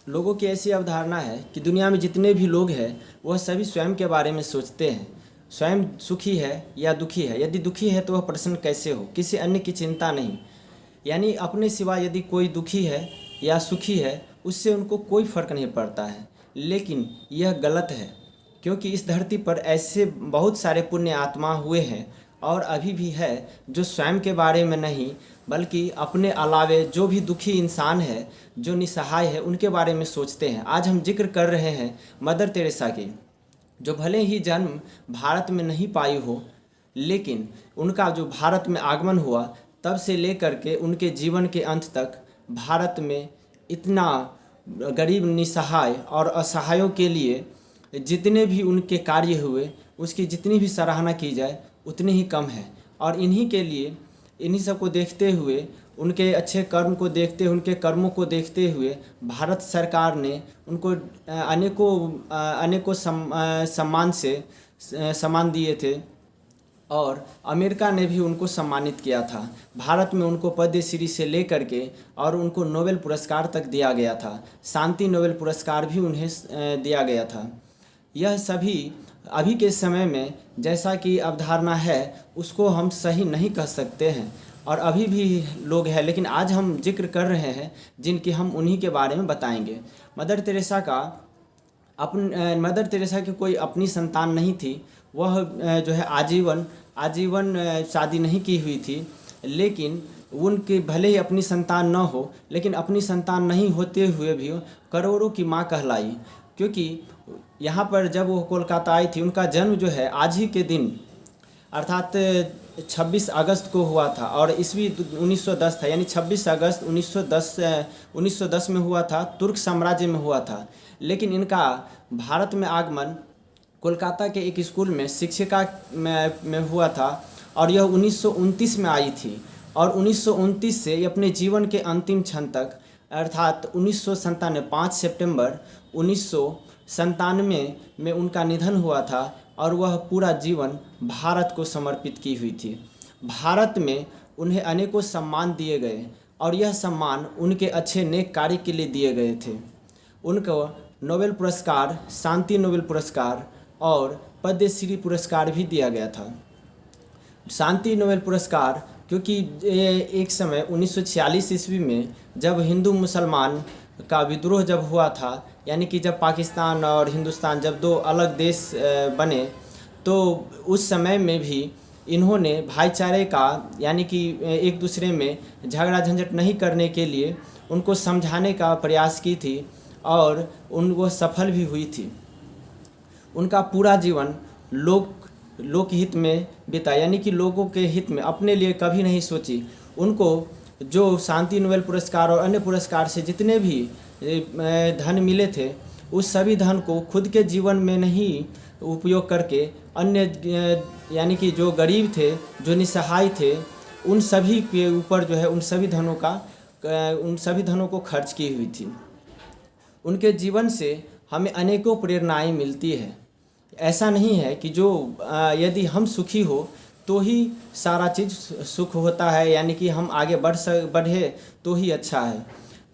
लोगों की ऐसी अवधारणा है कि दुनिया में जितने भी लोग हैं वह सभी स्वयं के बारे में सोचते हैं। स्वयं सुखी है या दुखी है, यदि दुखी है तो वह प्रसन्न कैसे हो, किसी अन्य की चिंता नहीं। यानी अपने सिवा यदि कोई दुखी है या सुखी है उससे उनको कोई फर्क नहीं पड़ता है। लेकिन यह गलत है, क्योंकि इस धरती पर ऐसे बहुत सारे पुण्य आत्मा हुए हैं और अभी भी है जो स्वयं के बारे में नहीं बल्कि अपने अलावे जो भी दुखी इंसान है, जो निसहाय है, उनके बारे में सोचते हैं। आज हम जिक्र कर रहे हैं मदर तेरेसा की, जो भले ही जन्म भारत में नहीं पाई हो, लेकिन उनका जो भारत में आगमन हुआ तब से लेकर के उनके जीवन के अंत तक भारत में इतना गरीब, निसहाय और असहायों के लिए जितने भी उनके कार्य हुए उसकी जितनी भी सराहना की जाए उतनी ही कम है। और इन्हीं के लिए, इन्हीं सब को देखते हुए, उनके अच्छे कर्म को देखते हुए, उनके कर्मों को देखते हुए भारत सरकार ने उनको अनेकों सम्मान दिए थे और अमेरिका ने भी उनको सम्मानित किया था। भारत में उनको पद्मश्री से लेकर के और उनको नोबेल पुरस्कार तक दिया गया था। शांति नोबेल पुरस्कार भी उन्हें दिया गया था। यह सभी अभी के समय में जैसा कि अवधारणा है उसको हम सही नहीं कह सकते हैं और अभी भी लोग हैं, लेकिन आज हम जिक्र कर रहे हैं जिनकी हम उन्हीं के बारे में बताएंगे। मदर तेरेसा की कोई अपनी संतान नहीं थी। वह जो है आजीवन शादी नहीं की हुई थी, लेकिन उनकी भले ही अपनी संतान न हो, लेकिन अपनी संतान नहीं होते हुए भी करोड़ों की माँ कहलाई। क्योंकि यहाँ पर जब वो कोलकाता आई थी, उनका जन्म जो है आज ही के दिन अर्थात 26 अगस्त को हुआ था और ईस्वी 1910 था। यानी 26 अगस्त 1910 में हुआ था, तुर्क साम्राज्य में हुआ था। लेकिन इनका भारत में आगमन कोलकाता के एक स्कूल में शिक्षिका में हुआ था और यह 1929 में आई थी और 1929 से अपने जीवन के अंतिम क्षण तक अर्थात 1997 5 सितंबर 1997 में उनका निधन हुआ था और वह पूरा जीवन भारत को समर्पित की हुई थी। भारत में उन्हें अनेकों सम्मान दिए गए और यह सम्मान उनके अच्छे नेक कार्य के लिए दिए गए थे। उनको नोबेल पुरस्कार, शांति नोबेल पुरस्कार और पद्मश्री पुरस्कार भी दिया गया था। शांति नोबेल पुरस्कार क्योंकि एक समय 1946 ईस्वी में जब हिंदू मुसलमान का विद्रोह जब हुआ था, यानी कि जब पाकिस्तान और हिंदुस्तान जब दो अलग देश बने, तो उस समय में भी इन्होंने भाईचारे का, यानी कि एक दूसरे में झगड़ा झंझट नहीं करने के लिए उनको समझाने का प्रयास की थी और वो सफल भी हुई थी। उनका पूरा जीवन लोकहित में बिता, यानी कि लोगों के हित में, अपने लिए कभी नहीं सोची। उनको जो शांति नोबेल पुरस्कार और अन्य पुरस्कार से जितने भी धन मिले थे, उस सभी धन को खुद के जीवन में नहीं उपयोग करके अन्य, यानी कि जो गरीब थे, जो निसहाय थे, उन सभी के ऊपर जो है उन सभी धनों को खर्च की हुई थी। उनके जीवन से हमें अनेकों प्रेरणाएं मिलती है। ऐसा नहीं है कि जो यदि हम सुखी हो तो ही सारा चीज़ सुख होता है, यानी कि हम आगे बढ़े तो ही अच्छा है।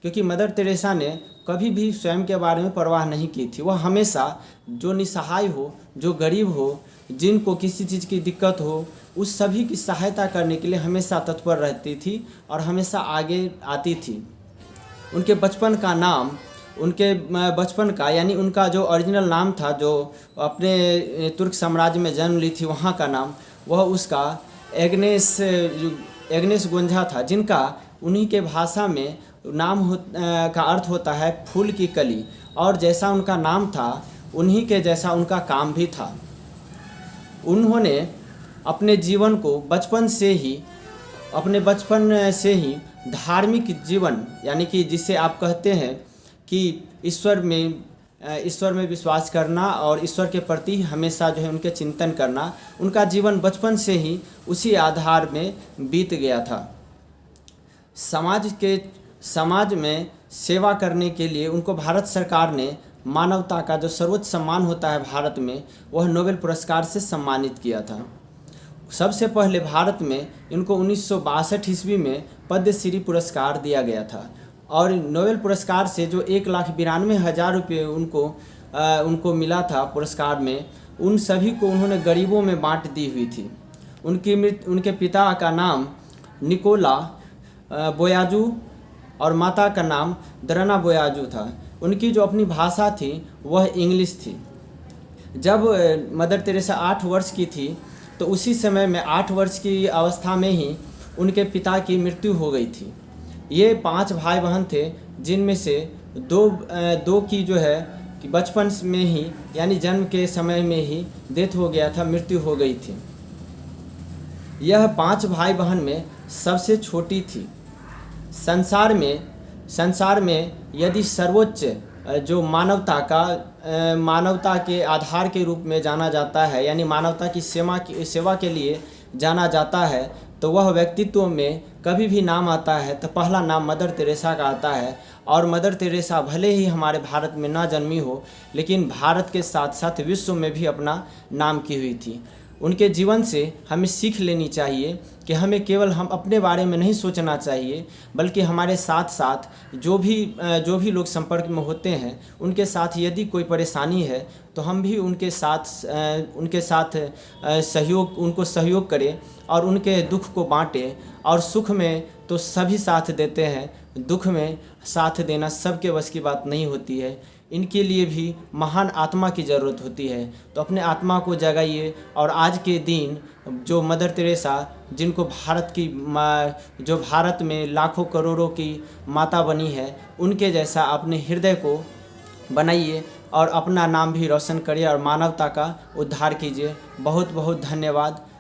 क्योंकि मदर तेरेसा ने कभी भी स्वयं के बारे में परवाह नहीं की थी। वह हमेशा जो निसहाय हो, जो गरीब हो, जिनको किसी चीज़ की दिक्कत हो, उस सभी की सहायता करने के लिए हमेशा तत्पर रहती थी और हमेशा आगे आती थी। उनके बचपन का यानी उनका जो ओरिजिनल नाम था, जो अपने तुर्क साम्राज्य में जन्म ली थी वहाँ का नाम, वह उसका एग्नेस गोंझा था, जिनका उन्हीं के भाषा में का अर्थ होता है फूल की कली। और जैसा उनका नाम था उन्हीं के जैसा उनका काम भी था। उन्होंने अपने जीवन को बचपन से ही धार्मिक जीवन, यानी कि जिसे आप कहते हैं कि ईश्वर में विश्वास करना और ईश्वर के प्रति हमेशा जो है उनके चिंतन करना, उनका जीवन बचपन से ही उसी आधार में बीत गया था। समाज में सेवा करने के लिए उनको भारत सरकार ने मानवता का जो सर्वोच्च सम्मान होता है भारत में, वह नोबेल पुरस्कार से सम्मानित किया था। सबसे पहले भारत में इनको 1962 ईस्वी में पद्मश्री पुरस्कार दिया गया था और नोबेल पुरस्कार से जो 1,92,000 रुपये उनको मिला था पुरस्कार में, उन सभी को उन्होंने गरीबों में बांट दी हुई थी। उनके पिता का नाम निकोला बोयाजू और माता का नाम दरना बोयाजू था। उनकी जो अपनी भाषा थी वह इंग्लिश थी। जब मदर तेरेसा 8 वर्ष की थी तो उसी समय में 8 वर्ष की अवस्था में ही उनके पिता की मृत्यु हो गई थी। ये 5 भाई बहन थे, जिनमें से दो की जो है कि बचपन में ही यानी जन्म के समय में ही डेथ हो गया था, मृत्यु हो गई थी। यह 5 भाई बहन में सबसे छोटी थी। संसार में यदि सर्वोच्च जो मानवता के आधार के रूप में जाना जाता है, यानी मानवता की सेवा के लिए जाना जाता है, तो वह व्यक्तित्व में कभी भी नाम आता है तो पहला नाम मदर तेरेसा का आता है। और मदर तेरेसा भले ही हमारे भारत में ना जन्मी हो, लेकिन भारत के साथ साथ विश्व में भी अपना नाम की हुई थी। उनके जीवन से हमें सीख लेनी चाहिए कि हमें केवल हम अपने बारे में नहीं सोचना चाहिए, बल्कि हमारे साथ साथ जो भी लोग संपर्क में होते हैं उनके साथ यदि कोई परेशानी है तो हम भी उनके साथ उनको सहयोग करें और उनके दुख को बांटें। और सुख में तो सभी साथ देते हैं, दुख में साथ देना सबके बस की बात नहीं होती है। इनके लिए भी महान आत्मा की ज़रूरत होती है। तो अपने आत्मा को जगाइए और आज के दिन जो मदर तेरेसा, जिनको जो भारत में लाखों करोड़ों की माता बनी है, उनके जैसा अपने हृदय को बनाइए और अपना नाम भी रोशन करिए और मानवता का उद्धार कीजिए। बहुत बहुत धन्यवाद।